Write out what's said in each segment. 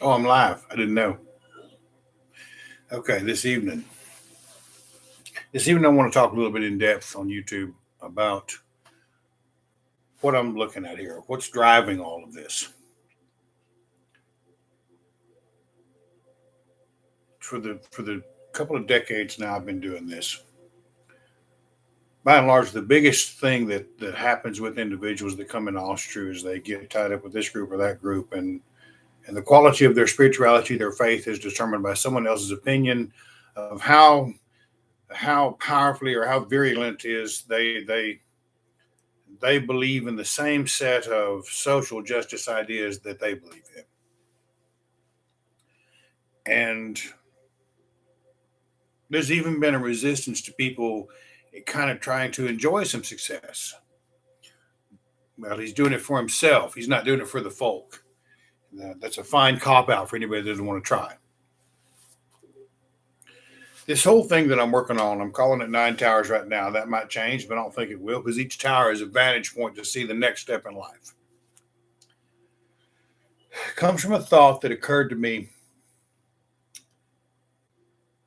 Oh, I'm live. I didn't know. Okay, this evening I want to talk a little bit in depth on YouTube about what I'm looking at here. What's driving all of this? For the couple of decades now I've been doing this. By and large, the biggest thing that happens with individuals that come into Asatru is they get tied up with this group or that group, and the quality of their spirituality, their faith, is determined by someone else's opinion of how powerfully or how virulent is they believe in the same set of social justice ideas that they believe in. And there's even been a resistance to people kind of trying to enjoy some success. Well, he's doing it for himself. He's not doing it for the folk. That's a fine cop out for anybody that doesn't want to try. This whole thing that I'm working on, I'm calling it 9 towers right now. That might change, but I don't think it will, because each tower is a vantage point to see the next step in life. It comes from a thought that occurred to me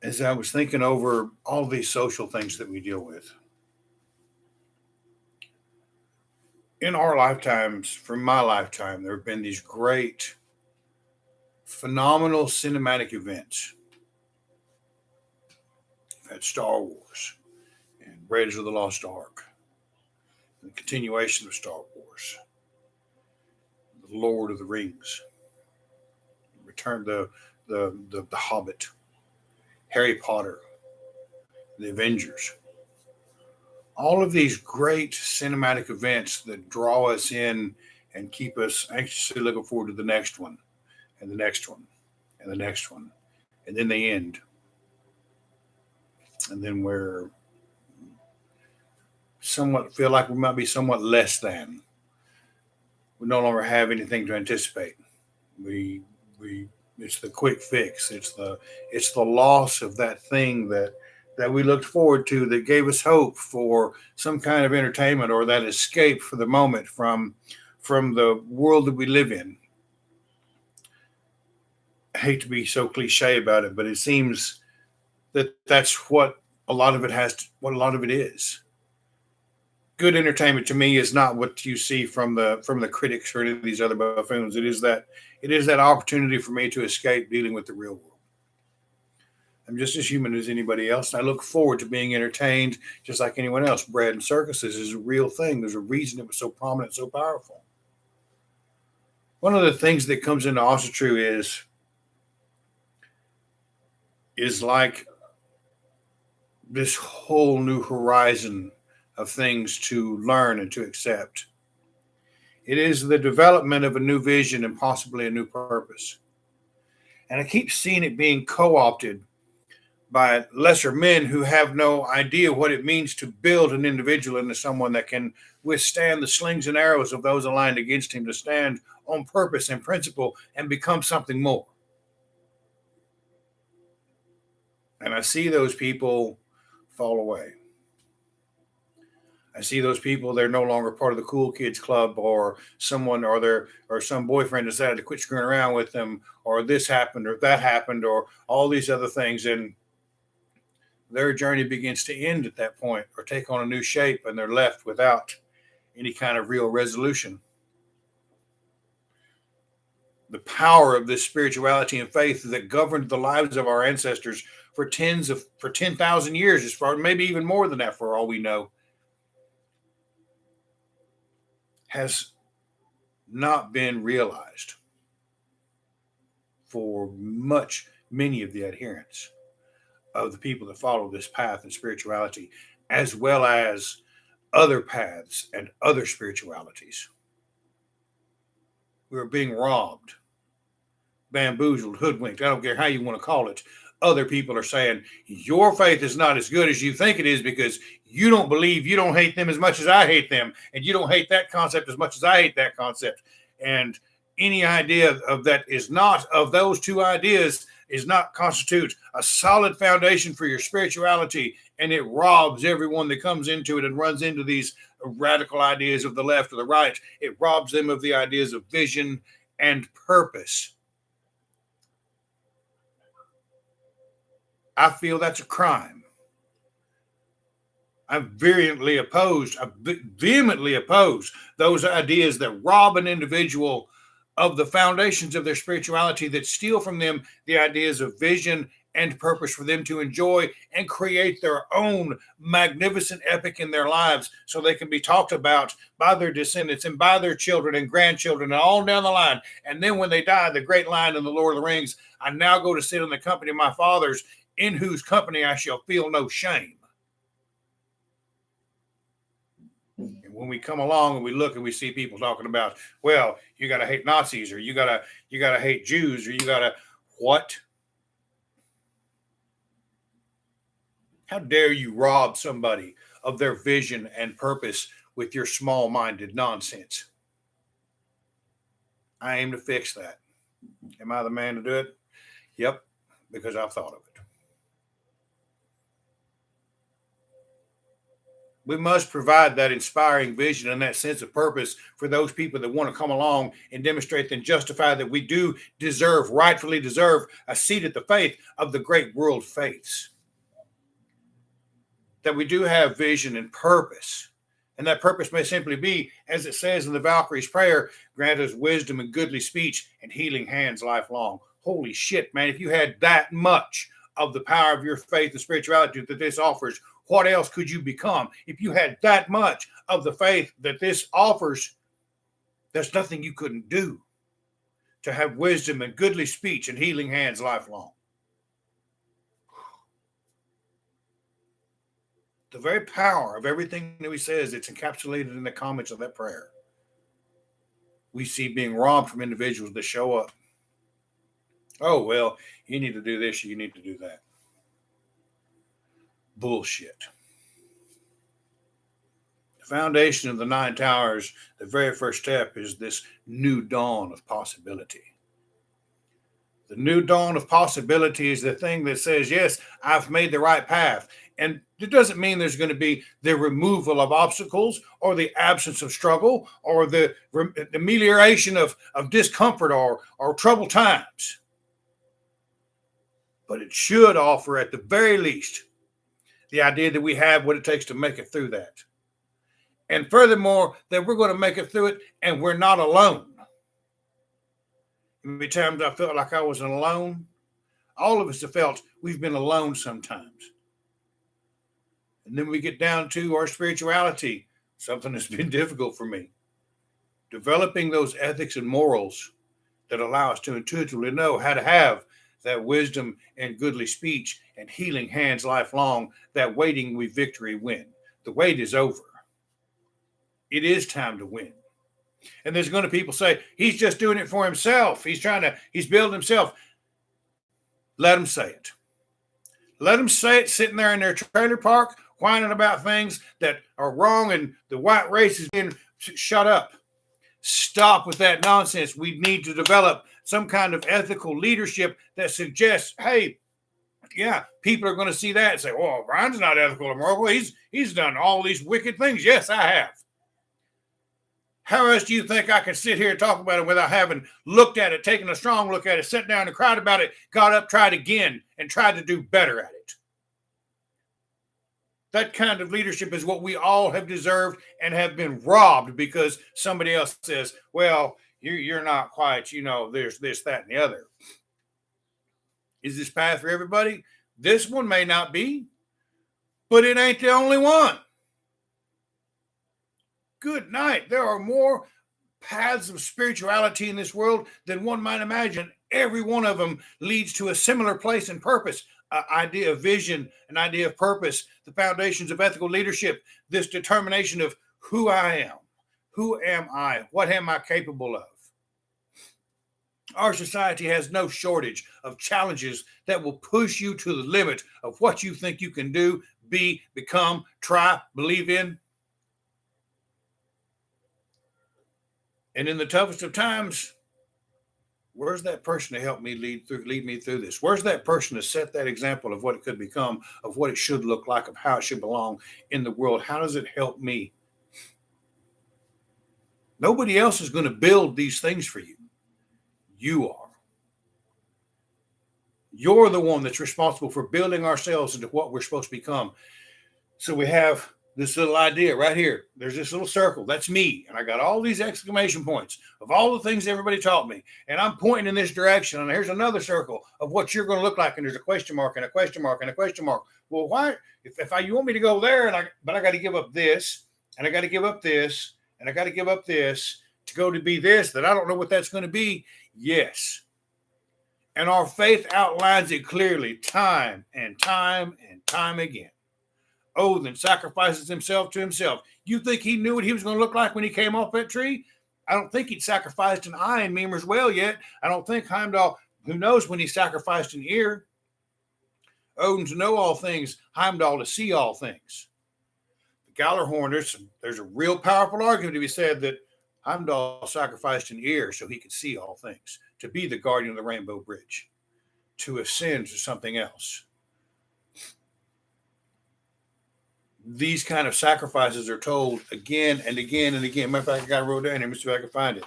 as I was thinking over all these social things that we deal with. In our lifetimes, from my lifetime, there have been these great, phenomenal cinematic events. You've had Star Wars and Raiders of the Lost Ark, and the continuation of Star Wars, the Lord of the Rings, Return the Hobbit, Harry Potter, the Avengers. All of these great cinematic events that draw us in and keep us anxiously looking forward to the next one, and the next one, and the next one, and then they end. And then we're somewhat feel like we might be somewhat less than. We no longer have anything to anticipate. We it's the quick fix. It's the loss of that thing that we looked forward to, that gave us hope for some kind of entertainment, or that escape for the moment from the world that we live in. I hate to be so cliche about it, but it seems that that's what a lot of it what a lot of it is. Good entertainment to me is not what you see from the critics or any of these other buffoons. It is that opportunity for me to escape dealing with the real world. I'm just as human as anybody else, and I look forward to being entertained just like anyone else. Bread and circuses is a real thing. There's a reason it was so prominent, so powerful. One of the things that comes into Asatru is like this whole new horizon of things to learn and to accept. It is the development of a new vision and possibly a new purpose. And I keep seeing it being co opted by lesser men who have no idea what it means to build an individual into someone that can withstand the slings and arrows of those aligned against him, to stand on purpose and principle and become something more. And I see those people fall away. I see those people, they're no longer part of the cool kids club, or someone or some boyfriend decided to quit screwing around with them, or this happened or that happened, or all these other things. And their journey begins to end at that point, or take on a new shape, and they're left without any kind of real resolution. The power of this spirituality and faith that governed the lives of our ancestors for 10,000 years, as far maybe even more than that, for all we know, has not been realized for many of the adherents of the people that follow this path in spirituality, as well as other paths and other spiritualities. We are being robbed, bamboozled, hoodwinked. I don't care how you want to call it. Other people are saying your faith is not as good as you think it is, because you don't believe, you don't hate them as much as I hate them, and you don't hate that concept as much as I hate that concept. And any idea of that is not, of those two ideas, is not constitute a solid foundation for your spirituality, and it robs everyone that comes into it and runs into these radical ideas of the left or the right. It robs them of the ideas of vision and purpose. I feel that's a crime. I vehemently oppose those ideas that rob an individual of the foundations of their spirituality, that steal from them the ideas of vision and purpose for them to enjoy and create their own magnificent epic in their lives, so they can be talked about by their descendants and by their children and grandchildren and all down the line. And then when they die, the great line in the Lord of the Rings, I now go to sit in the company of my fathers, in whose company I shall feel no shame. And when we come along and we look and we see people talking about, well, you got to hate Nazis, or you got to hate Jews, or you got to what? How dare you rob somebody of their vision and purpose with your small-minded nonsense? I aim to fix that. Am I the man to do it? Yep, because I've thought of it. We must provide that inspiring vision and that sense of purpose for those people that want to come along and demonstrate and justify that we do rightfully deserve a seat at the faith of the great world faiths. That we do have vision and purpose. And that purpose may simply be, as it says in the Valkyrie's prayer, grant us wisdom and goodly speech and healing hands lifelong. Holy shit, man. If you had that much of the power of your faith and spirituality that this offers, what else could you become? If you had that much of the faith that this offers, there's nothing you couldn't do to have wisdom and goodly speech and healing hands lifelong. The very power of everything that he says, it's encapsulated in the comments of that prayer. We see being robbed from individuals that show up. Oh, well, you need to do this, you need to do that. Bullshit. The foundation of the 9 towers, the very first step is this new dawn of possibility. The new dawn of possibility is the thing that says, yes, I've made the right path. And it doesn't mean there's going to be the removal of obstacles or the absence of struggle or the amelioration of discomfort or troubled times. But it should offer, at the very least, the idea that we have what it takes to make it through that. And furthermore, that we're going to make it through it and we're not alone. Many times I felt like I was alone. All of us have felt we've been alone sometimes. And then we get down to our spirituality, something that's been difficult for me. Developing those ethics and morals that allow us to intuitively know how to have that wisdom and goodly speech and healing hands lifelong, that waiting we victory win. The wait is over. It is time to win. And there's going to people say, he's just doing it for himself. He's building himself. Let him say it. Let them say it sitting there in their trailer park, whining about things that are wrong and the white race is being shut up. Stop with that nonsense. We need to develop some kind of ethical leadership that suggests, hey, yeah, people are going to see that and say, well, Bryan's not ethical or moral. He's done all these wicked things. Yes, I have. How else do you think I can sit here and talk about it without having looked at it, taken a strong look at it, sat down and cried about it, got up, tried again, and tried to do better at it? That kind of leadership is what we all have deserved and have been robbed because somebody else says, well, you're not quite, there's this, that, and the other. Is this path for everybody? This one may not be, but it ain't the only one. Good night. There are more paths of spirituality in this world than one might imagine. Every one of them leads to a similar place and purpose, an idea of vision, an idea of purpose, the foundations of ethical leadership, this determination of who I am. Who am I? What am I capable of? Our society has no shortage of challenges that will push you to the limit of what you think you can do, be, become, try, believe in. And in the toughest of times, where's that person to help me lead me through this? Where's that person to set that example of what it could become, of what it should look like, of how it should belong in the world? How does it help me? Nobody else is going to build these things for you. You are. You're the one that's responsible for building ourselves into what we're supposed to become. So we have this little idea right here. There's this little circle. That's me. And I got all these exclamation points of all the things everybody taught me. And I'm pointing in this direction. And here's another circle of what you're going to look like. And there's a question mark and a question mark and a question mark. Well, why? You want me to go there, but I got to give up this, and I got to give up this, and I got to give up this to go to be this, that I don't know what that's going to be. Yes. And our faith outlines it clearly time and time and time again. Then sacrifices himself to himself. You think he knew what he was going to look like when he came off that tree? I don't think he'd sacrificed an eye in Mimer's well yet. I don't think Heimdall, who knows when he sacrificed an ear? Odin to know all things, Heimdall to see all things. The Gjallarhorn, there's a real powerful argument to be said that Heimdall sacrificed an ear so he could see all things, to be the guardian of the Rainbow Bridge, to ascend to something else. These kind of sacrifices are told again and again and again. Matter of fact, I got it wrote down here. Let me see if I can find it.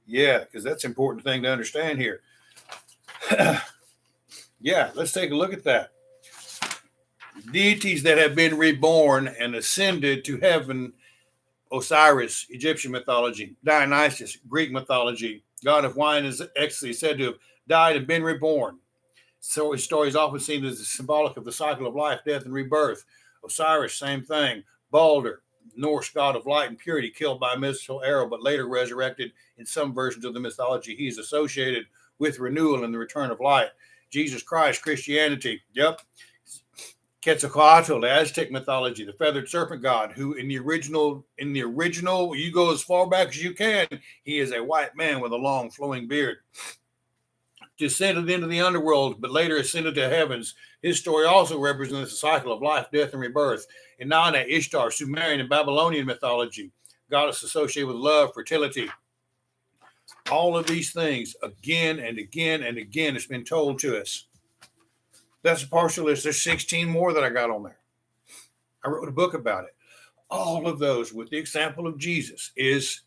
Yeah, because that's an important thing to understand here. Yeah, let's take a look at that. Deities that have been reborn and ascended to heaven: Osiris, Egyptian mythology; Dionysus, Greek mythology, god of wine is actually said to have died and been reborn. So his story is often seen as symbolic of the cycle of life, death, and rebirth. Osiris, same thing. Balder, Norse god of light and purity, killed by a mystical arrow, but later resurrected in some versions of the mythology. He is associated with renewal and the return of light. Jesus Christ, Christianity. Yep. Quetzalcoatl, the Aztec mythology, the feathered serpent god, who in the original, you go as far back as you can, he is a white man with a long flowing beard. Descended into the underworld, but later ascended to heavens. His story also represents the cycle of life, death, and rebirth. Inanna, Ishtar, Sumerian and Babylonian mythology, goddess associated with love, fertility. All of these things, again and again and again, it's been told to us. That's a partial list. There's 16 more that I got on there. I wrote a book about it. All of those, with the example of Jesus, is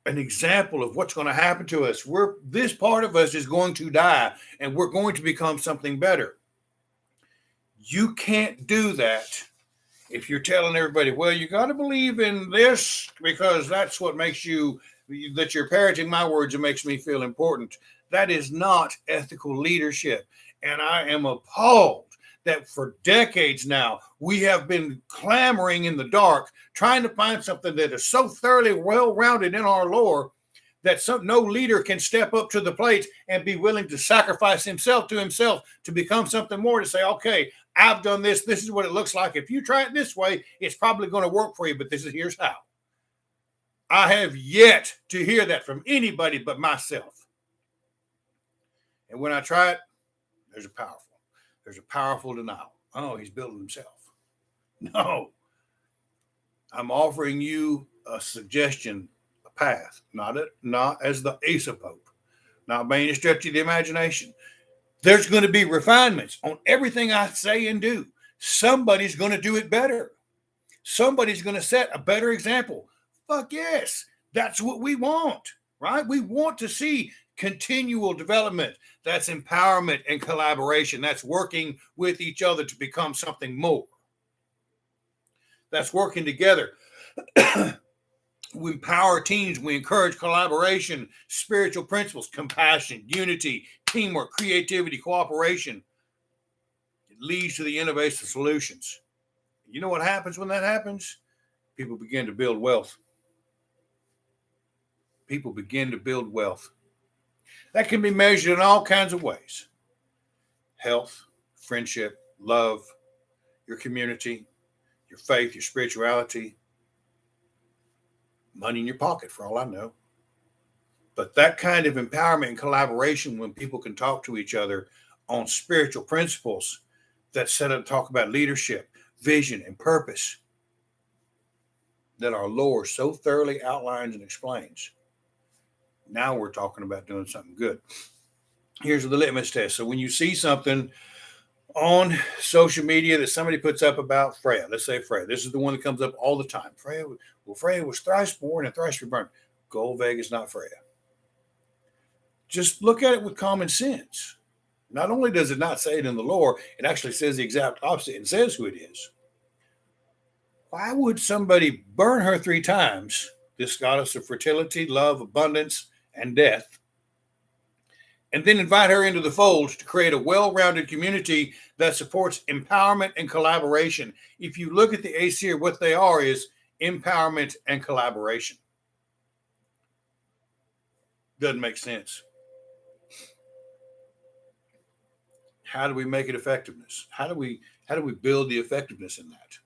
an example of what's going to happen to us. This part of us is going to die, and we're going to become something better. You can't do that if you're telling everybody, well, you got to believe in this because that's what makes you, that you're parroting my words and makes me feel important. That is not ethical leadership. And I am appalled that for decades now, we have been clamoring in the dark, trying to find something that is so thoroughly well-rounded in our lore that no leader can step up to the plate and be willing to sacrifice himself to become something more, to say, okay, I've done this. This is what it looks like. If you try it this way, it's probably going to work for you, but here's how. I have yet to hear that from anybody but myself. And when I try it, there's a powerful denial. Oh, he's building himself. No. I'm offering you a suggestion, a path, not as the ace of Pope, not by any stretch of the imagination. There's going to be refinements on everything I say and do. Somebody's going to do it better. Somebody's going to set a better example. Fuck yes. That's what we want, right? We want to see continual development. That's empowerment and collaboration. That's working with each other to become something more. That's working together. We empower teams. We encourage collaboration, spiritual principles, compassion, unity, teamwork, creativity, cooperation. It leads to the innovative solutions. You know what happens when that happens? People begin to build wealth. People begin to build wealth. That can be measured in all kinds of ways. Health, friendship, love, your community, your faith, your spirituality, money in your pocket, for all I know. But that kind of empowerment and collaboration, when people can talk to each other on spiritual principles that set up talk about leadership, vision, and purpose that our lore so thoroughly outlines and explains. Now we're talking about doing something good. Here's the litmus test. So when you see something on social media that somebody puts up about Freya, let's say Freya, this is the one that comes up all the time. Freya was thrice born and thrice rebirth. Gold Vega is not Freya. Just look at it with common sense. Not only does it not say it in the lore, it actually says the exact opposite and says who it is. Why would somebody burn her 3 times, this goddess of fertility, love, abundance, and death, and then invite her into the fold to create a well-rounded community that supports empowerment and collaboration? If you look at the Aesir, what they are is empowerment and collaboration. Doesn't make sense. How do we make it effectiveness? How do we build the effectiveness in that?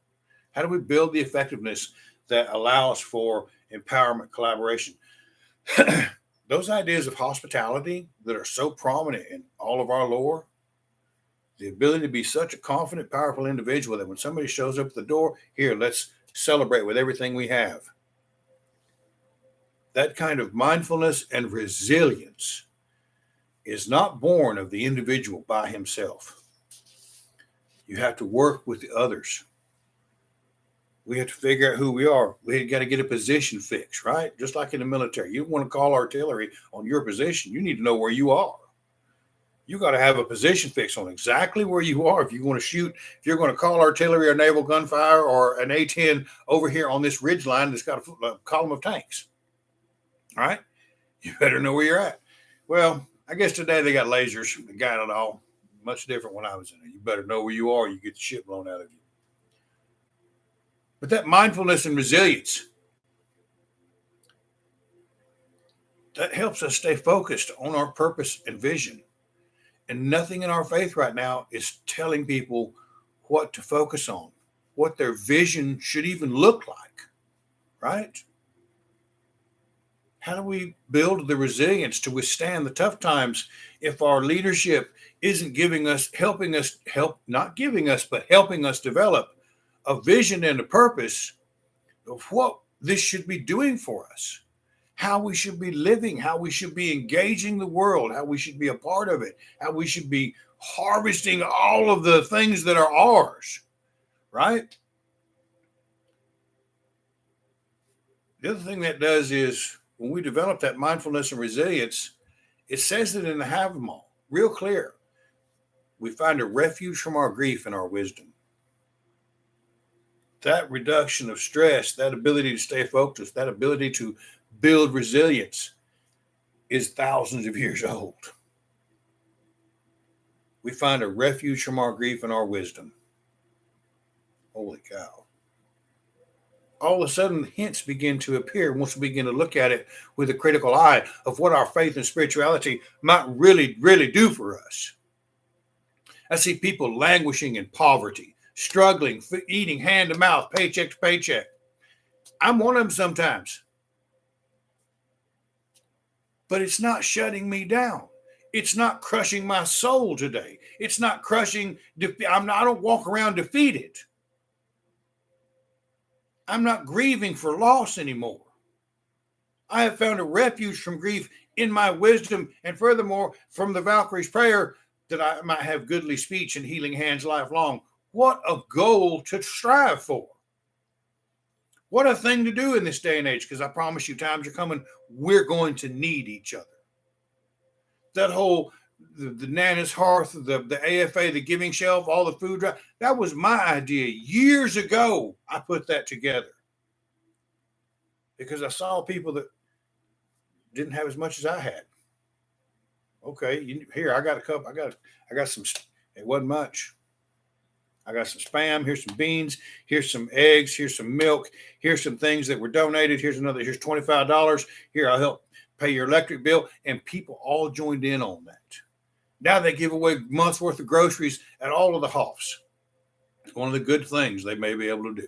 How do we build the effectiveness that allows for empowerment, collaboration? Those ideas of hospitality that are so prominent in all of our lore, the ability to be such a confident, powerful individual that when somebody shows up at the door, here, let's celebrate with everything we have. That kind of mindfulness and resilience is not born of the individual by himself. You have to work with the others. We have to figure out who we are. We got to get a position fix, right? Just like in the military. You don't want to call artillery on your position. You need to know where you are. You got to have a position fix on exactly where you are. If you want to shoot, if you're going to call artillery or naval gunfire or an A-10 over here on this ridge line that's got a column of tanks, all right? You better know where you're at. Well, I guess today they got lasers. They got it all. Much different when I was in it. You better know where you are. You get the shit blown out of you. But that mindfulness and resilience, that helps us stay focused on our purpose and vision. And nothing in our faith right now is telling people what to focus on, what their vision should even look like, right? How do we build the resilience to withstand the tough times if our leadership isn't helping us develop a vision and a purpose of what this should be doing for us, how we should be living, how we should be engaging the world, how we should be a part of it, how we should be harvesting all of the things that are ours, right? The other thing that does is when we develop that mindfulness and resilience, it says it in the Have 'em all, real clear. We find a refuge from our grief and our wisdom. That reduction of stress, that ability to stay focused, that ability to build resilience is thousands of years old. We find a refuge from our grief and our wisdom. Holy cow. All of a sudden, hints begin to appear once we begin to look at it with a critical eye of what our faith and spirituality might really, really do for us. I see people languishing in poverty, struggling, eating hand to mouth, paycheck to paycheck. I'm one of them sometimes. But it's not shutting me down. It's not crushing my soul today. It's not crushing. I don't walk around defeated. I'm not grieving for loss anymore. I have found a refuge from grief in my wisdom, and furthermore, from the Valkyrie's prayer, that I might have goodly speech and healing hands lifelong. What a goal to strive for. What a thing to do in this day and age, because I promise you times are coming, we're going to need each other. That whole, the Nana's Hearth, the AFA, the Giving Shelf, all the food drive, that was my idea. Years ago, I put that together. Because I saw people that didn't have as much as I had. Okay, here, I got a cup, I got some, it wasn't much. I got some Spam, here's some beans, here's some eggs, here's some milk, here's some things that were donated, here's $25, here, I'll help pay your electric bill, and people all joined in on that. Now they give away a month's worth of groceries at all of the Hoffs. One of the good things they may be able to do.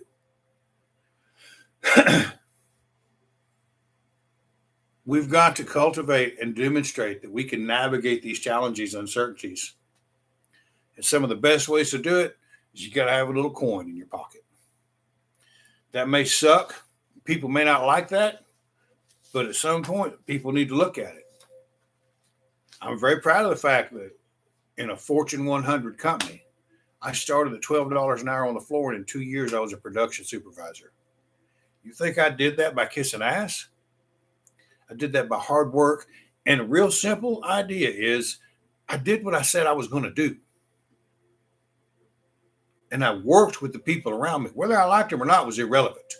We've got to cultivate and demonstrate that we can navigate these challenges, uncertainties. And some of the best ways to do it is you got to have a little coin in your pocket. That may suck. People may not like that, but at some point, people need to look at it. I'm very proud of the fact that in a Fortune 100 company, I started at $12 an hour on the floor, and in 2 years, I was a production supervisor. You think I did that by kissing ass? I did that by hard work. And a real simple idea is I did what I said I was going to do. And I worked with the people around me. Whether I liked them or not was irrelevant.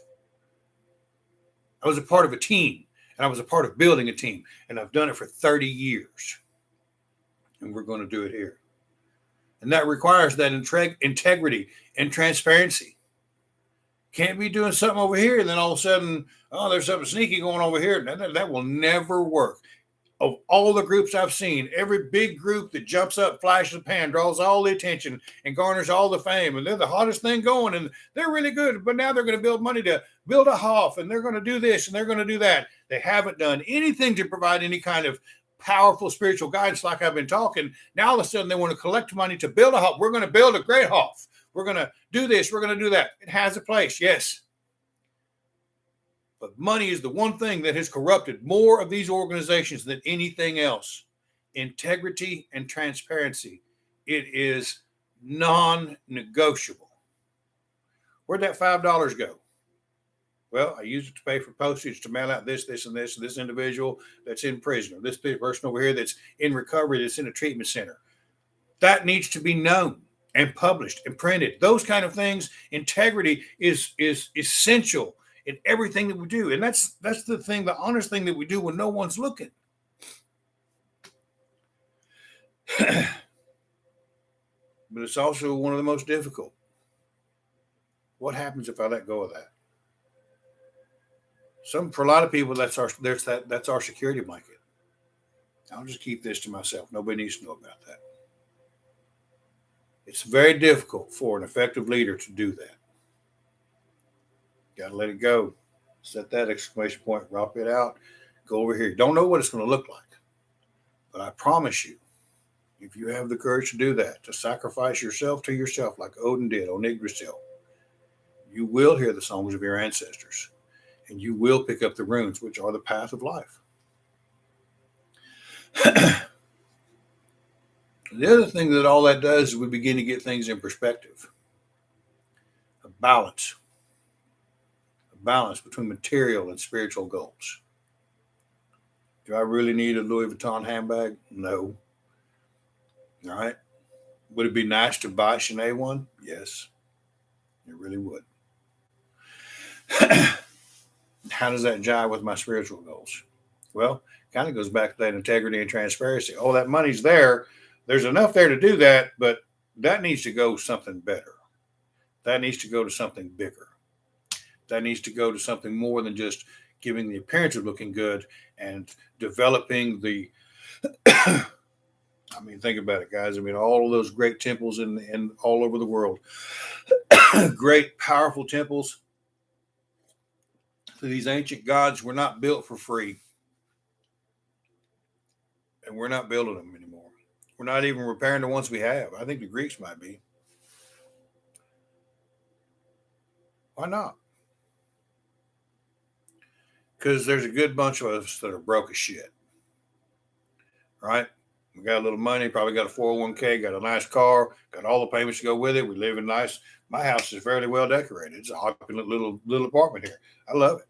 I was a part of a team, and I was a part of building a team. And I've done it for 30 years. And we're going to do it here. And that requires that integrity and transparency. Can't be doing something over here and then all of a sudden, oh, there's something sneaky going over here. That will never work. Of all the groups I've seen, every big group that jumps up, flashes the pan, draws all the attention and garners all the fame, and they're the hottest thing going, and they're really good, but now they're going to build money to build a Hoff, and they're going to do this, and they're going to do that. They haven't done anything to provide any kind of powerful spiritual guidance like I've been talking. Now all of a sudden they want to collect money to build a Hoff. We're going to build a great Hoff. We're going to do this. We're going to do that. It has a place, yes. But money is the one thing that has corrupted more of these organizations than anything else. Integrity and transparency. It is non-negotiable. Where'd that $5 go? Well, I used it to pay for postage to mail out this, and this individual that's in prison, or this person over here that's in recovery, that's in a treatment center. That needs to be known and published and printed. Those kind of things. Integrity is essential in everything that we do. And that's the thing, the honest thing that we do when no one's looking. But it's also one of the most difficult. What happens if I let go of that? For a lot of people, that's our security blanket. I'll just keep this to myself. Nobody needs to know about that. It's very difficult for an effective leader to do that. Got to let it go. Set that exclamation point, drop it out, go over here. Don't know what it's going to look like. But I promise you, if you have the courage to do that, to sacrifice yourself to yourself like Odin did on Yggdrasil, you will hear the songs of your ancestors. And you will pick up the runes, which are the path of life. The other thing that all that does is we begin to get things in perspective. A balance between material and spiritual goals. Do I really need a Louis Vuitton handbag? No. All right. Would it be nice to buy Shanae one? Yes. It really would. How does that jive with my spiritual goals? Well, kind of goes back to that integrity and transparency. Oh, that money's there. There's enough there to do that, but that needs to go something better. That needs to go to something bigger. That needs to go to something more than just giving the appearance of looking good and developing the think about it, guys. All of those great temples in all over the world, great, powerful temples. These ancient gods were not built for free. And we're not building them anymore. We're not even repairing the ones we have. I think the Greeks might be. Why not? Because there's a good bunch of us that are broke as shit. Right? We got a little money, probably got a 401k, got a nice car, got all the payments to go with it. We live in nice. My house is fairly well decorated. It's a opulent little apartment here. I love it.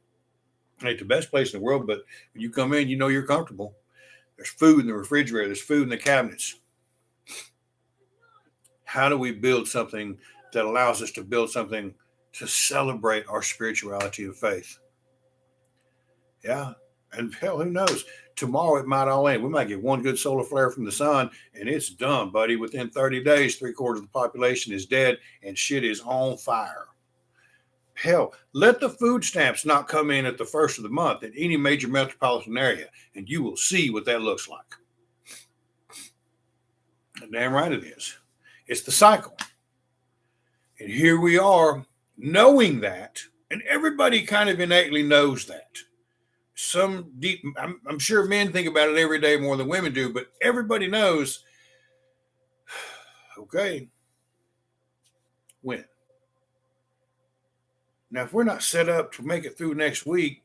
It ain't the best place in the world, but when you come in, you know you're comfortable. There's food in the refrigerator. There's food in the cabinets. How do we build something that allows us to build something to celebrate our spirituality and faith? Yeah. And hell, who knows? Tomorrow it might all end. We might get one good solar flare from the sun, and it's done, buddy. Within 30 days, 3/4 of the population is dead, and shit is on fire. Hell, let the food stamps not come in at the first of the month in any major metropolitan area, and you will see what that looks like. Damn right it is. It's the cycle. And here we are knowing that, and everybody kind of innately knows that. I'm sure men think about it every day more than women do, but everybody knows, okay, when? Now, if we're not set up to make it through next week,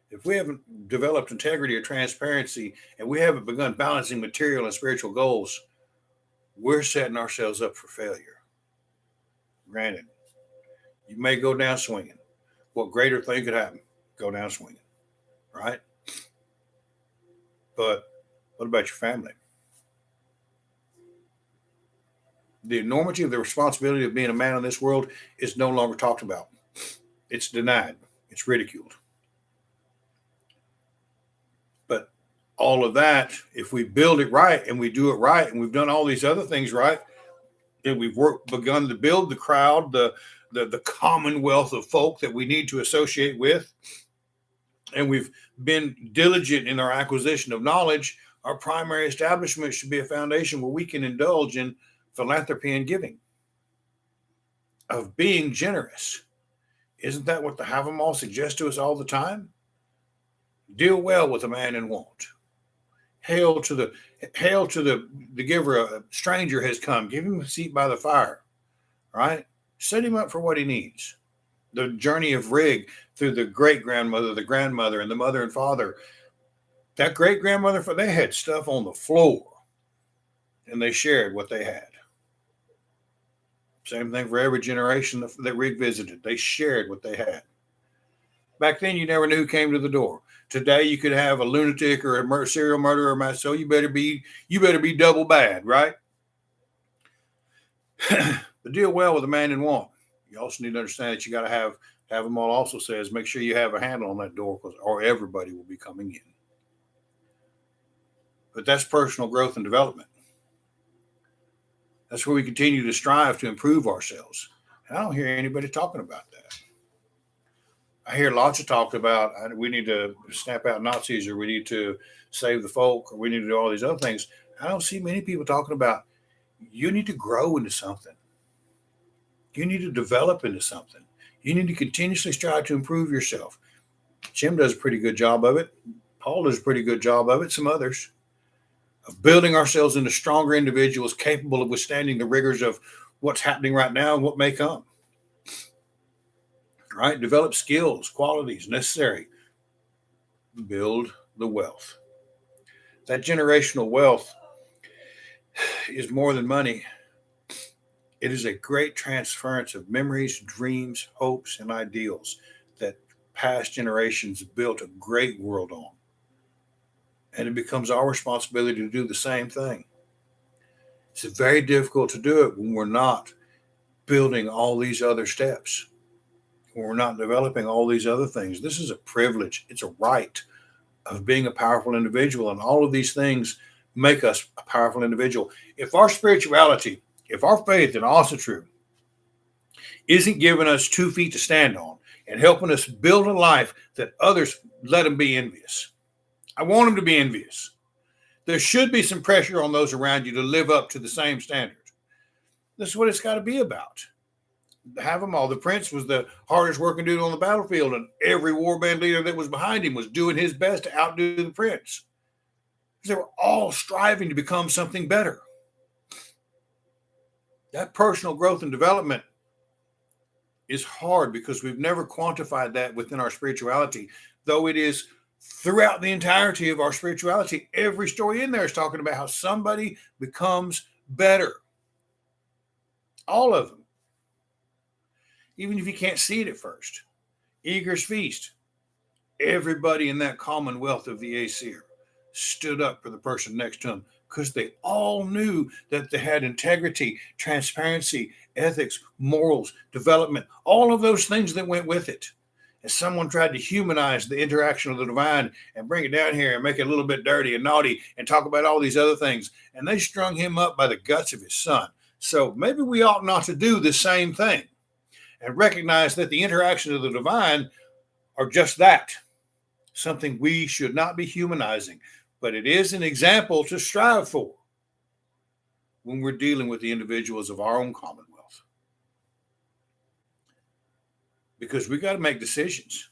if we haven't developed integrity or transparency, and we haven't begun balancing material and spiritual goals, we're setting ourselves up for failure. Granted, you may go down swinging. What greater thing could happen? Go down swinging, right? But what about your family? The enormity of the responsibility of being a man in this world is no longer talked about. It's denied. It's ridiculed. But all of that, if we build it right and we do it right, and we've done all these other things right, and we've begun to build the crowd, the commonwealth of folk that we need to associate with, and we've been diligent in our acquisition of knowledge, our primary establishment should be a foundation where we can indulge in philanthropy and giving, of being generous. Isn't that what the Have 'em all suggests to us all the time? Deal well with a man in want. Hail to the giver. A stranger has come. Give him a seat by the fire. Right? Set him up for what he needs. The journey of Rig through the great-grandmother, the grandmother, and the mother and father. That great-grandmother, they had stuff on the floor, and they shared what they had. Same thing for every generation that Rig visited. They shared what they had. Back then, you never knew who came to the door. Today, you could have a lunatic or a serial murderer, so you better be double bad, right? But deal well with a man in want. You also need to understand that you got to have them all. Also says, make sure you have a handle on that door, or everybody will be coming in. But that's personal growth and development. That's where we continue to strive to improve ourselves. And I don't hear anybody talking about that. I hear lots of talk about we need to snap out Nazis, or we need to save the folk, or we need to do all these other things. I don't see many people talking about you need to grow into something. You need to develop into something. You need to continuously strive to improve yourself. Jim does a pretty good job of it. Paul does a pretty good job of it. Some others. Of building ourselves into stronger individuals capable of withstanding the rigors of what's happening right now and what may come. Right? Develop skills, qualities necessary. Build the wealth. That generational wealth is more than money. It is a great transference of memories, dreams, hopes, and ideals that past generations built a great world on. And it becomes our responsibility to do the same thing. It's very difficult to do it when we're not building all these other steps, when we're not developing all these other things. This is a privilege. It's a right of being a powerful individual. And all of these things make us a powerful individual. If our spirituality, if our faith in Asatru isn't giving us 2 feet to stand on and helping us build a life that others let them be envious. I want them to be envious. There should be some pressure on those around you to live up to the same standard. This is what it's got to be about. Have them all. The prince was the hardest working dude on the battlefield, and every warband leader that was behind him was doing his best to outdo the prince. They were all striving to become something better. That personal growth and development is hard because we've never quantified that within our spirituality, though it is throughout the entirety of our spirituality. Every story in there is talking about how somebody becomes better. All of them. Even if you can't see it at first. Eager's feast. Everybody in that commonwealth of the Aesir stood up for the person next to him because they all knew that they had integrity, transparency, ethics, morals, development, all of those things that went with it. And someone tried to humanize the interaction of the divine and bring it down here and make it a little bit dirty and naughty and talk about all these other things. And they strung him up by the guts of his son. So maybe we ought not to do the same thing and recognize that the interactions of the divine are just that, something we should not be humanizing. But it is an example to strive for when we're dealing with the individuals of our own commonwealth. Because we got to make decisions.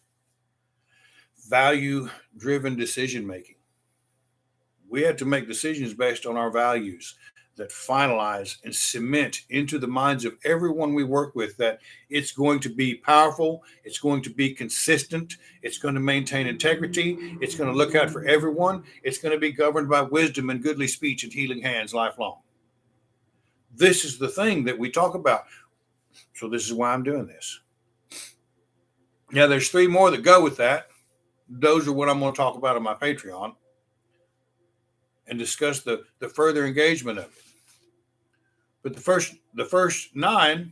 Value-driven decision-making. We have to make decisions based on our values that finalize and cement into the minds of everyone we work with that it's going to be powerful, it's going to be consistent, it's going to maintain integrity, it's going to look out for everyone, it's going to be governed by wisdom and goodly speech and healing hands lifelong. This is the thing that we talk about. So this is why I'm doing this. Now, there's 3 more that go with that. Those are what I'm going to talk about on my Patreon and discuss the further engagement of it. But the first 9,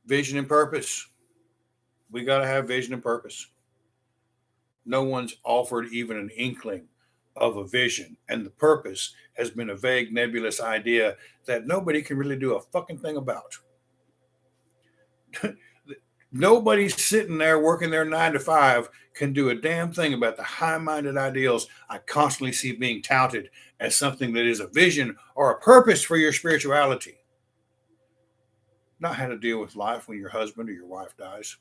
vision and purpose. We got to have vision and purpose. No one's offered even an inkling of a vision, and the purpose has been a vague, nebulous idea that nobody can really do a fucking thing about. Nobody's sitting there working their 9 to 5 can do a damn thing about the high-minded ideals I constantly see being touted as something that is a vision or a purpose for your spirituality. Not how to deal with life when your husband or your wife dies.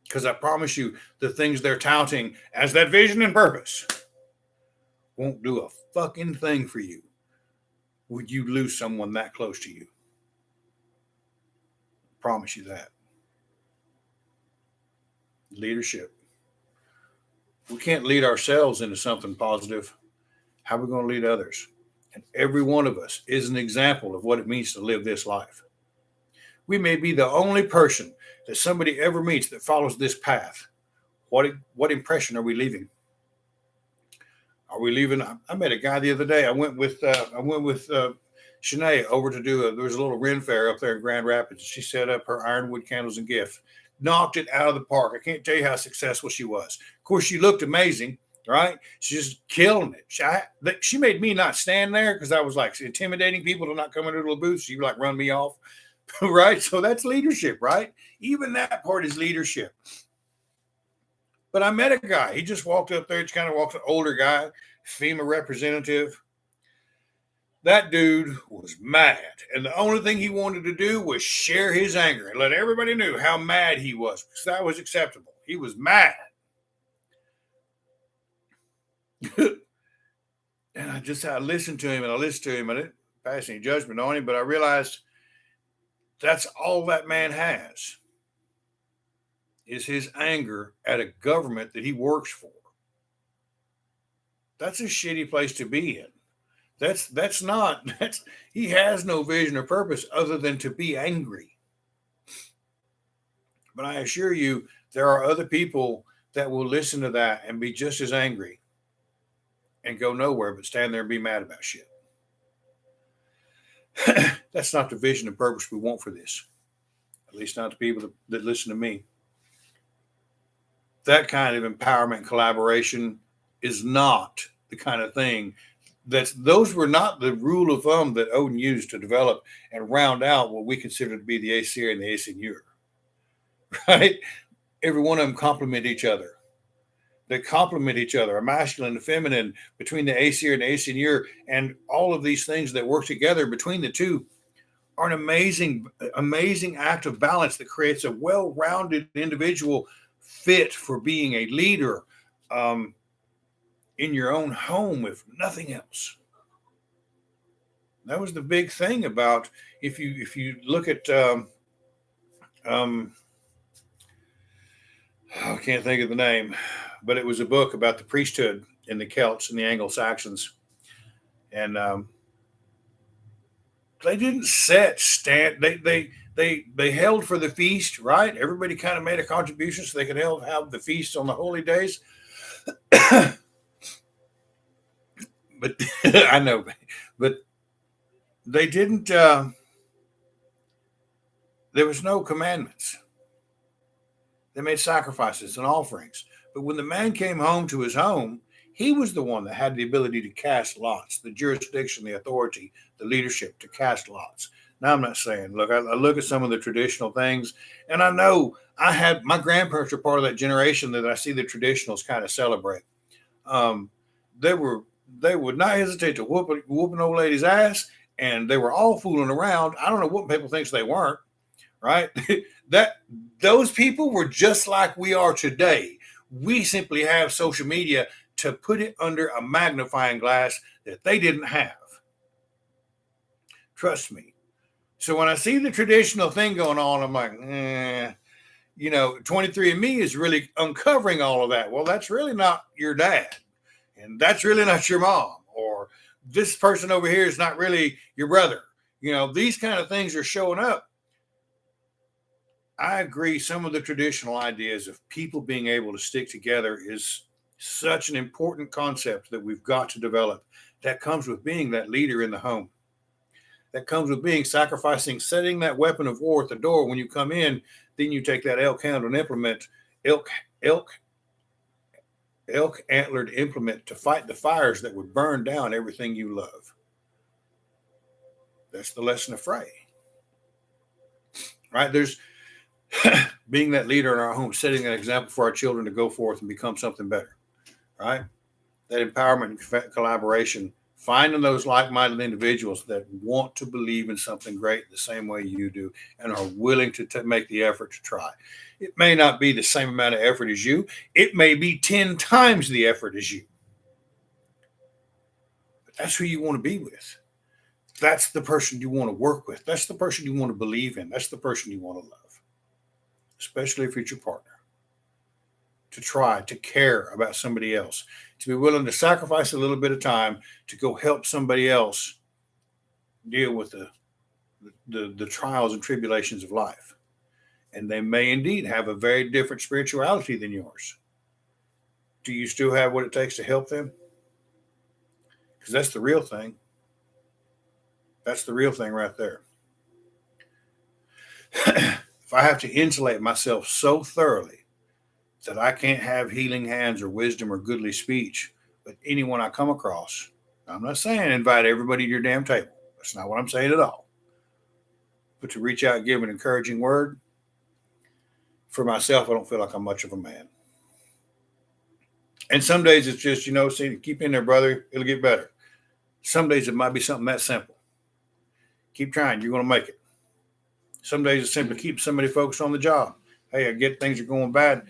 Because I promise you, the things they're touting as that vision and purpose won't do a fucking thing for you when you lose someone that close to you. I promise you that. Leadership. We can't lead ourselves into something positive. How are we going to lead others? And every one of us is an example of what it means to live this life. We may be the only person that somebody ever meets that follows this path. What impression are we leaving? Are we leaving? I met a guy the other day. I went with Shanae over to do there was a little Ren fair up there in Grand Rapids. She set up her ironwood candles and gift. Knocked it out of the park. I can't tell you how successful she was. Of course, she looked amazing, right? She's just killing it. She made me not stand there because I was like intimidating people to not come into the booth. She like run me off, right? So that's leadership, right? Even that part is leadership. But I met a guy. He just walked up there. He kind of walked an older guy, FEMA representative. That dude was mad. And the only thing he wanted to do was share his anger and let everybody know how mad he was, because that was acceptable. He was mad. And I listened to him and I didn't pass any judgment on him, but I realized that's all that man has is his anger at a government that he works for. That's a shitty place to be in. He has no vision or purpose other than to be angry. But I assure you, there are other people that will listen to that and be just as angry and go nowhere but stand there and be mad about shit. That's not the vision and purpose we want for this. At least not the people that listen to me. That kind of empowerment and collaboration is not the kind of thing those were not the rule of thumb that Odin used to develop and round out what we consider to be the Aesir and the Aesir, right? Every one of them complement each other. They complement each other, a masculine and feminine between the Aesir and the Aesir, and all of these things that work together between the two are an amazing act of balance that creates a well-rounded individual fit for being a leader, in your own home, if nothing else. That was the big thing about if you look at I can't think of the name, but it was a book about the priesthood in the Celts and the Anglo-Saxons, and they didn't they held for the feast, right? Everybody kind of made a contribution so they could have the feast on the holy days. But I know, but they didn't, there was no commandments. They made sacrifices and offerings. But when the man came home to his home, he was the one that had the ability to cast lots, the jurisdiction, the authority, the leadership to cast lots. Now, I'm not saying, look, I look at some of the traditional things, and I know my grandparents are part of that generation that I see the traditionals kind of celebrate. They would not hesitate to whoop an old lady's ass, and they were all fooling around. I don't know what people think they weren't, right? Those people were just like we are today. We simply have social media to put it under a magnifying glass that they didn't have. Trust me. So when I see the traditional thing going on, I'm like, 23andMe is really uncovering all of that. Well, that's really not your dad. And that's really not your mom, or this person over here is not really your brother. These kind of things are showing up. I agree. Some of the traditional ideas of people being able to stick together is such an important concept that we've got to develop. That comes with being that leader in the home. that comes with being sacrificing, setting that weapon of war at the door when you come in. Then you take that elk-handled implement, elk, elk, elk-antlered implement to fight the fires that would burn down everything you love. That's the lesson of Frey. Right? There's being that leader in our home, setting an example for our children to go forth and become something better. Right? That empowerment and collaboration, finding those like-minded individuals that want to believe in something great the same way you do and are willing to make the effort to try. It may not be the same amount of effort as you. It may be 10 times the effort as you. But that's who you want to be with. That's the person you want to work with. That's the person you want to believe in. That's the person you want to love, especially if it's your partner. To try to care about somebody else, to be willing to sacrifice a little bit of time to go help somebody else deal with the trials and tribulations of life. And they may indeed have a very different spirituality than yours. Do you still have what it takes to help them? Because that's the real thing. That's the real thing right there. If I have to insulate myself so thoroughly that I can't have healing hands or wisdom or goodly speech with anyone I come across, I'm not saying invite everybody to your damn table. That's not what I'm saying at all. But to reach out and give an encouraging word, for myself, I don't feel like I'm much of a man. And some days it's just, see, keep in there, brother. It'll get better. Some days it might be something that simple. Keep trying. You're going to make it. Some days it's simply keep somebody focused on the job. Hey, I get things are going bad.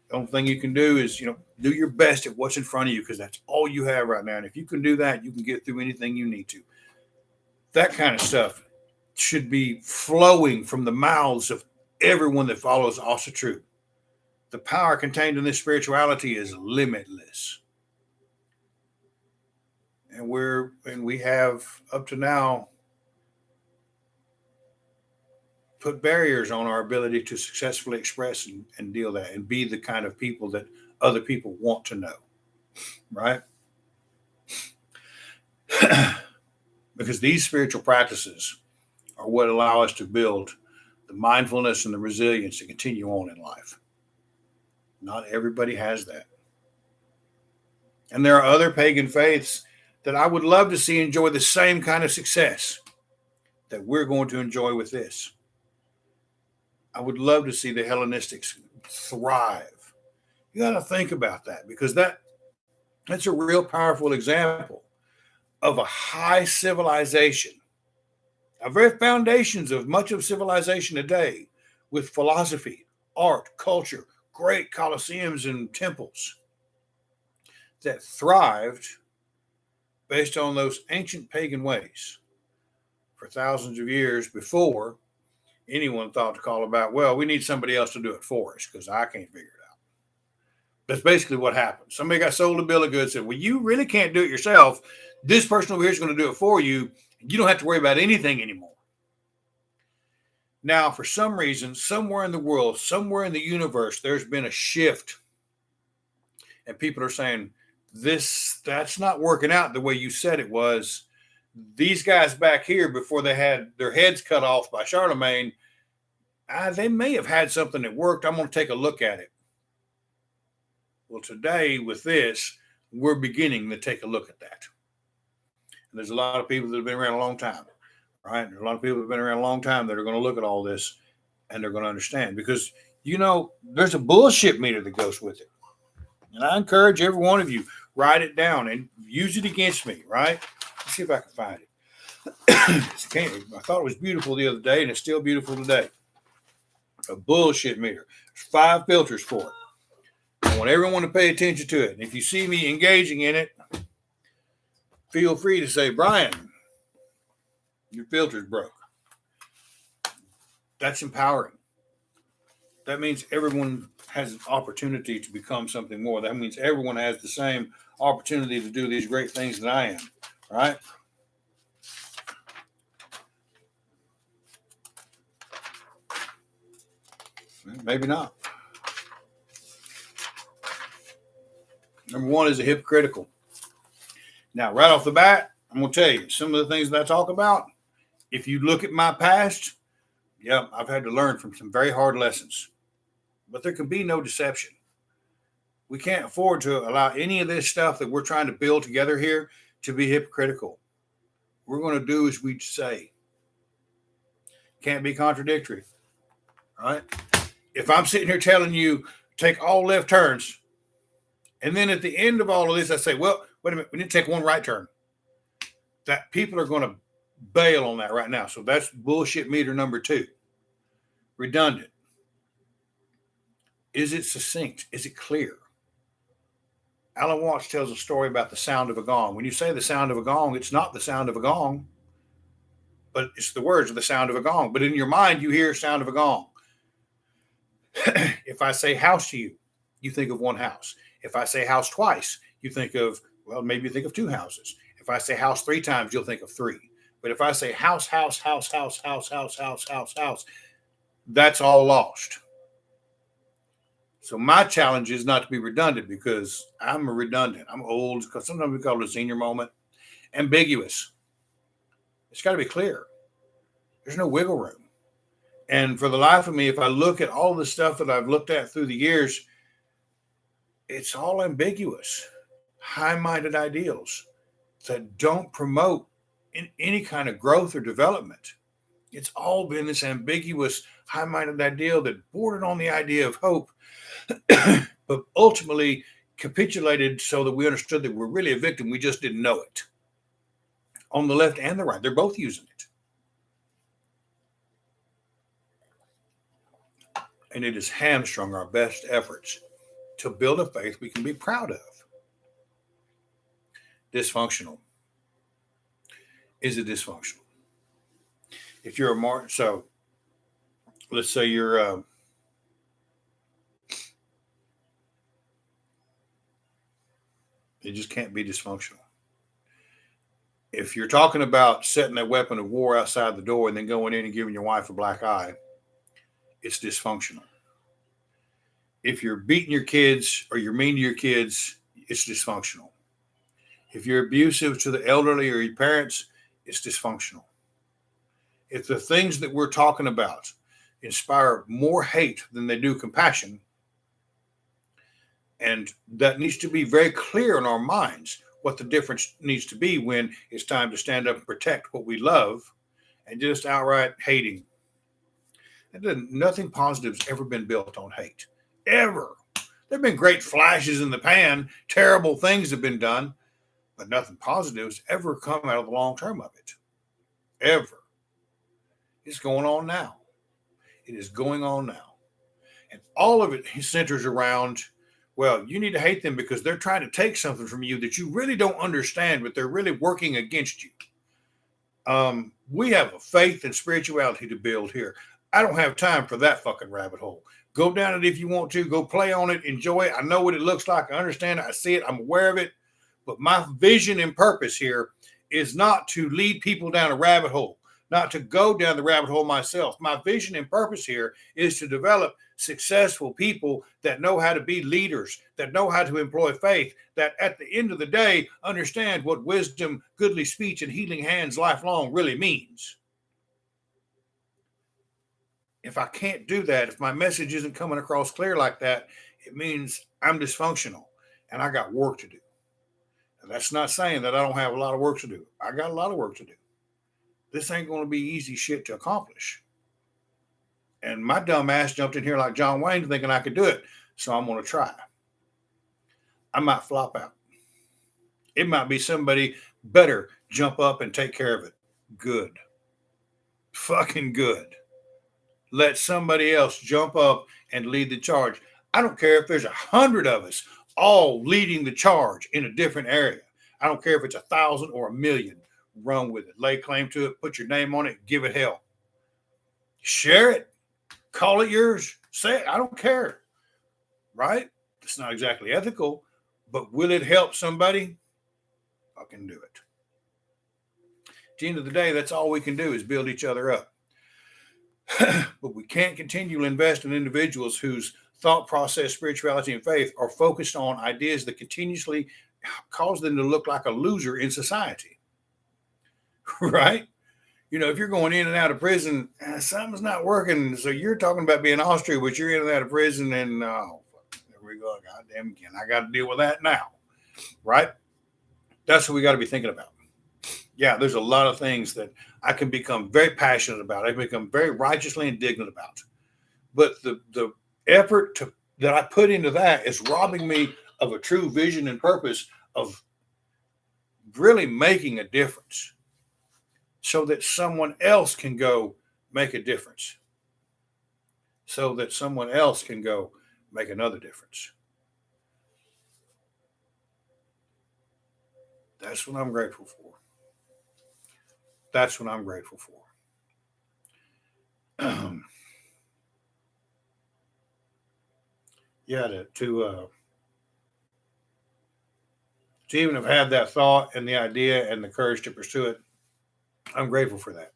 The only thing you can do is, do your best at what's in front of you because that's all you have right now. And if you can do that, you can get through anything you need to. That kind of stuff should be flowing from the mouths of everyone that follows Asatru. The power contained in this spirituality is limitless. And we have up to now put barriers on our ability to successfully express and deal that and be the kind of people that other people want to know, right? Because these spiritual practices are what allow us to build the mindfulness and the resilience to continue on in life. Not everybody has that. And there are other pagan faiths that I would love to see enjoy the same kind of success that we're going to enjoy with this. I would love to see the Hellenistics thrive. You got to think about that because that's a real powerful example of a high civilization, a very foundations of much of civilization today with philosophy, art, culture, great coliseums and temples that thrived based on those ancient pagan ways for thousands of years before anyone thought to call about, well, we need somebody else to do it for us because I can't figure it out. That's basically what happened. Somebody got sold a bill of goods and said, well, you really can't do it yourself. This person over here is going to do it for you. You don't have to worry about anything anymore. Now, for some reason, somewhere in the world, somewhere in the universe, there's been a shift. And people are saying, that's not working out the way you said it was. These guys back here, before they had their heads cut off by Charlemagne, they may have had something that worked. I'm going to take a look at it. Well, today with this, we're beginning to take a look at that. And there's a lot of people that have been around a long time, right? There's a lot of people that have been around a long time that are going to look at all this and they're going to understand because, there's a bullshit meter that goes with it. And I encourage every one of you, write it down and use it against me, right? Let's see if I can find it. I thought it was beautiful the other day and it's still beautiful today. A bullshit meter. There's 5 filters for it. I want everyone to pay attention to it. And if you see me engaging in it, feel free to say, Bryan, your filter's broke. That's empowering. That means everyone has an opportunity to become something more. That means everyone has the same opportunity to do these great things that I am, right? Maybe not. Number 1 is a hypocritical. Now, right off the bat, I'm going to tell you, some of the things that I talk about If you look at my past, yeah, I've had to learn from some very hard lessons. But there can be no deception. We can't afford to allow any of this stuff that we're trying to build together here to be hypocritical. We're going to do as we say. Can't be contradictory, right? If I'm sitting here telling you take all left turns, and then at the end of all of this, I say, well, wait a minute, we need to take one right turn. That people are going to bail on that right now. So that's bullshit meter number 2. Redundant. Is it succinct? Is it clear? Alan Watts tells a story about the sound of a gong. When you say the sound of a gong, it's not the sound of a gong, but it's the words of the sound of a gong. But in your mind, you hear sound of a gong. If I say house to you, you think of one house. If I say house twice, you think of, well, maybe you think of 2 houses. If I say house 3 times, you'll think of 3. But if I say house, house, house, house, house, house, house, house, house, that's all lost. So my challenge is not to be redundant, because I'm a redundant. I'm old, because sometimes we call it a senior moment. Ambiguous. It's got to be clear. There's no wiggle room. And for the life of me, if I look at all the stuff that I've looked at through the years, it's all ambiguous, high-minded ideals that don't promote any kind of growth or development. It's all been this ambiguous, high-minded ideal that bordered on the idea of hope, but ultimately capitulated so that we understood that we're really a victim. We just didn't know it. On the left and the right, they're both using it. And it has hamstrung our best efforts to build a faith we can be proud of. Dysfunctional. Is it dysfunctional? If you're a so let's say you're it just can't be dysfunctional. If you're talking about setting that weapon of war outside the door and then going in and giving your wife a black eye, it's dysfunctional. If you're beating your kids or you're mean to your kids, it's dysfunctional. If you're abusive to the elderly or your parents, it's dysfunctional. If the things that we're talking about inspire more hate than they do compassion, and that needs to be very clear in our minds what the difference needs to be when it's time to stand up and protect what we love and just outright hating. Nothing positive's ever been built on hate. Ever. There have been great flashes in the pan. Terrible things have been done, but nothing positive's ever come out of the long term of it. Ever. It's going on now. It is going on now. And all of it centers around, well, you need to hate them because they're trying to take something from you that you really don't understand, but they're really working against you. We have a faith and spirituality to build here. I don't have time for that fucking rabbit hole. Go down it if you want to. Go play on it. Enjoy it. I know what it looks like. I understand it. I see it. I'm aware of it. But my vision and purpose here is not to lead people down a rabbit hole, not to go down the rabbit hole myself. My vision and purpose here is to develop successful people that know how to be leaders, that know how to employ faith, that at the end of the day understand what wisdom, goodly speech, and healing hands lifelong really means. If I can't do that, if my message isn't coming across clear like that, it means I'm dysfunctional and I got work to do. And that's not saying that I don't have a lot of work to do. I got a lot of work to do. This ain't going to be easy shit to accomplish. And my dumb ass jumped in here like John Wayne thinking I could do it. So I'm going to try. I might flop out. It might be somebody better jump up and take care of it. Good. Fucking good. Let somebody else jump up and lead the charge. I don't care if there's 100 of us all leading the charge in a different area. I don't care if it's 1,000 or 1,000,000. Run with it. Lay claim to it. Put your name on it. Give it hell. Share it. Call it yours. Say it. I don't care. Right? It's not exactly ethical, but will it help somebody? I can do it. At the end of the day, that's all we can do is build each other up. But we can't continue to invest in individuals whose thought process, spirituality, and faith are focused on ideas that continuously cause them to look like a loser in society. Right? If you're going in and out of prison, something's not working. So you're talking about being Austria, but you're in and out of prison, and there we go. God damn again, I got to deal with that now, right? That's what we got to be thinking about. Yeah, there's a lot of things that I can become very passionate about. I can become very righteously indignant about. But the effort that I put into that is robbing me of a true vision and purpose of really making a difference so that someone else can go make a difference. So that someone else can go make another difference. That's what I'm grateful for. That's what I'm grateful for. Yeah, to even have had that thought and the idea and the courage to pursue it, I'm grateful for that.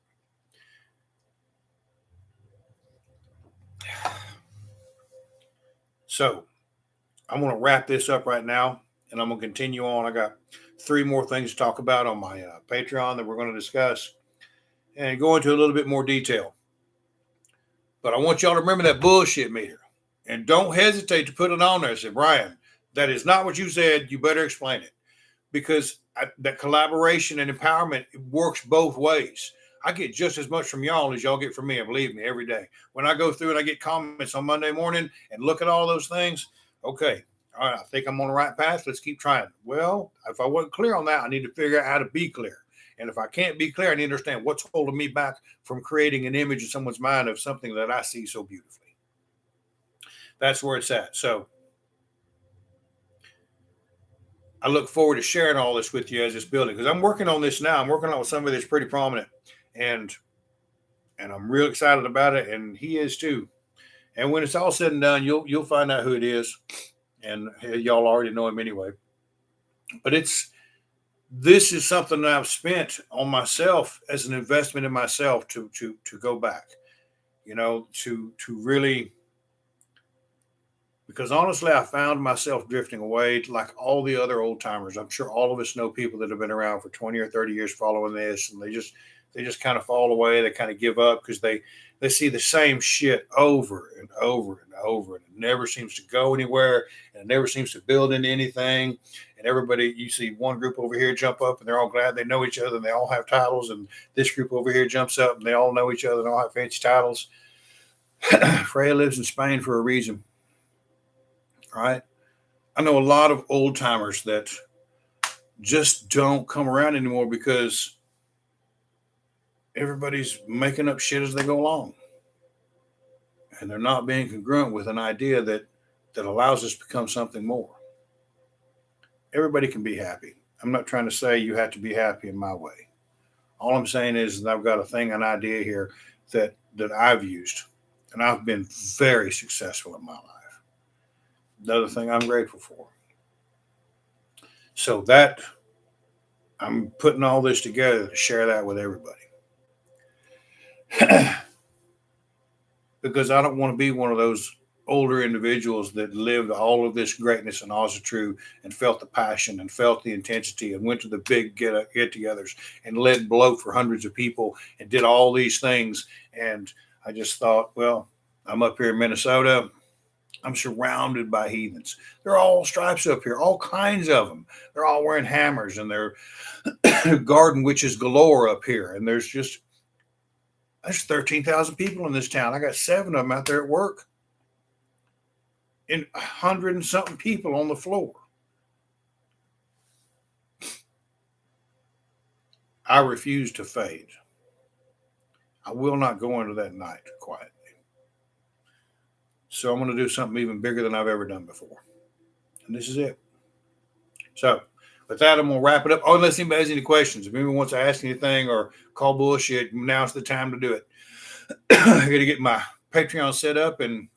So I'm going to wrap this up right now, and I'm going to continue on. I got 3 more things to talk about on my Patreon that we're going to discuss and go into a little bit more detail. But I want y'all to remember that bullshit meter, and don't hesitate to put it on there. Say, Bryan, that is not what you said. You better explain it, because that collaboration and empowerment works both ways. I get just as much from y'all as y'all get from me. And believe me, every day when I go through and I get comments on Monday morning and look at all those things. Okay, all right, I think I'm on the right path. Let's keep trying. Well, if I wasn't clear on that, I need to figure out how to be clear. And if I can't be clear, I need to understand what's holding me back from creating an image in someone's mind of something that I see so beautifully. That's where it's at. So I look forward to sharing all this with you as it's building, because I'm working on this now. I'm working on somebody that's pretty prominent, and I'm real excited about it, and he is too. And when it's all said and done, you'll find out who it is, and y'all already know him anyway. But this is something that I've spent on myself as an investment in myself to go back, to really, because honestly, I found myself drifting away like all the other old timers. I'm sure all of us know people that have been around for 20 or 30 years following this, and they just kind of fall away. They kind of give up because they see the same shit over and over and over, and it never seems to go anywhere, and it never seems to build into anything. And everybody, you see one group over here jump up, and they're all glad they know each other, and they all have titles, and this group over here jumps up, and they all know each other, and all have fancy titles. Freya lives in Spain for a reason. Right? I know a lot of old timers that just don't come around anymore because everybody's making up shit as they go along. And they're not being congruent with an idea that allows us to become something more. Everybody can be happy. I'm not trying to say you have to be happy in my way. All I'm saying is that I've got an idea here that I've used, and I've been very successful in my life. Another thing I'm grateful for. So that I'm putting all this together to share that with everybody. Because I don't want to be one of those older individuals that lived all of this greatness in Asatru and felt the passion and felt the intensity and went to the big get-togethers and led bloat for hundreds of people and did all these things. And I just thought, well, I'm up here in Minnesota. I'm surrounded by heathens. They're all stripes up here, all kinds of them. They're all wearing hammers, and they're garden witches galore up here. And there's 13,000 people in this town. I got 7 of them out there at work, and 100 and something people on the floor. I refuse to fade. I will not go into that night quietly. So I'm going to do something even bigger than I've ever done before. And this is it. So with that, I'm going to wrap it up. Oh, unless anybody has any questions. If anyone wants to ask anything or call bullshit, now's the time to do it. I got to get my Patreon set up, and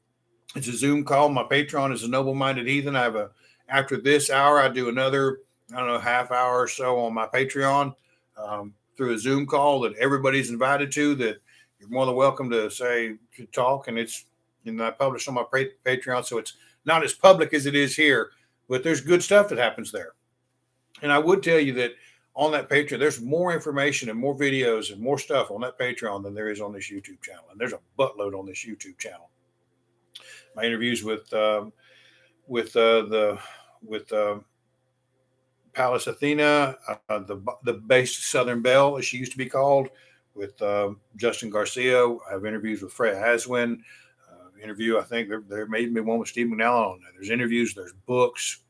it's a Zoom call. My Patreon is a noble-minded heathen. After this hour, I do another, half hour or so on my Patreon through a Zoom call that everybody's invited to, that you're more than welcome to talk. And I publish on my Patreon, so it's not as public as it is here, but there's good stuff that happens there. And I would tell you that on that Patreon. There's more information and more videos and more stuff on that Patreon than there is on this YouTube channel. And there's a buttload on this YouTube channel. My interviews with Palace Athena, the base Southern Belle, as she used to be called, with Justin Garcia. I have interviews with Freya Aswin. Interview, I think there may be one with Steve McNally on there. There's interviews, there's books,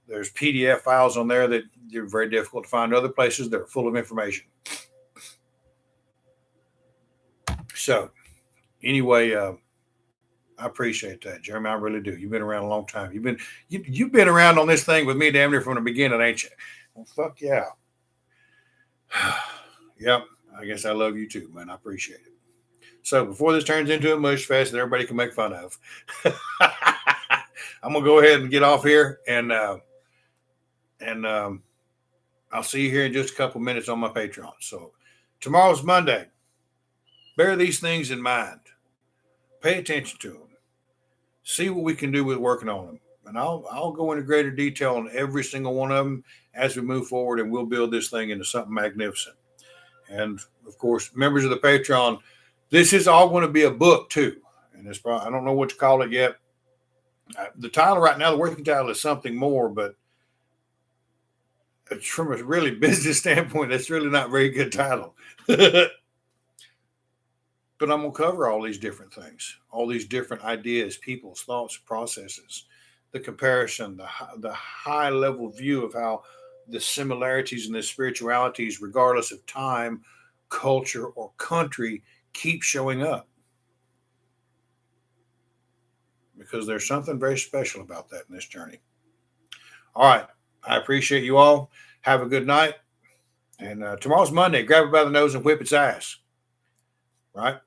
there's PDF files on there that are very difficult to find other places that are full of information. So anyway, I appreciate that, Jeremy. I really do. You've been around a long time. You've been around on this thing with me damn near from the beginning, ain't you? Well, fuck yeah. Yep. I guess I love you too, man. I appreciate it. So before this turns into a mush fest that everybody can make fun of, I'm gonna go ahead and get off here, and I'll see you here in just a couple minutes on my Patreon. So tomorrow's Monday. Bear these things in mind. Pay attention to them. See what we can do with working on them. And I'll go into greater detail on every single one of them as we move forward, and we'll build this thing into something magnificent. And of course, members of the Patreon, this is all going to be a book too. And it's probably, I don't know what to call it yet. The title right now, the working title is something more, but from a really business standpoint, that's really not a very good title. But I'm going to cover all these different things, all these different ideas, people's thoughts, processes, the comparison, the high level view of how the similarities and the spiritualities, regardless of time, culture, or country, keep showing up. Because there's something very special about that in this journey. All right. I appreciate you all. Have a good night. And tomorrow's Monday. Grab it by the nose and whip its ass. Right?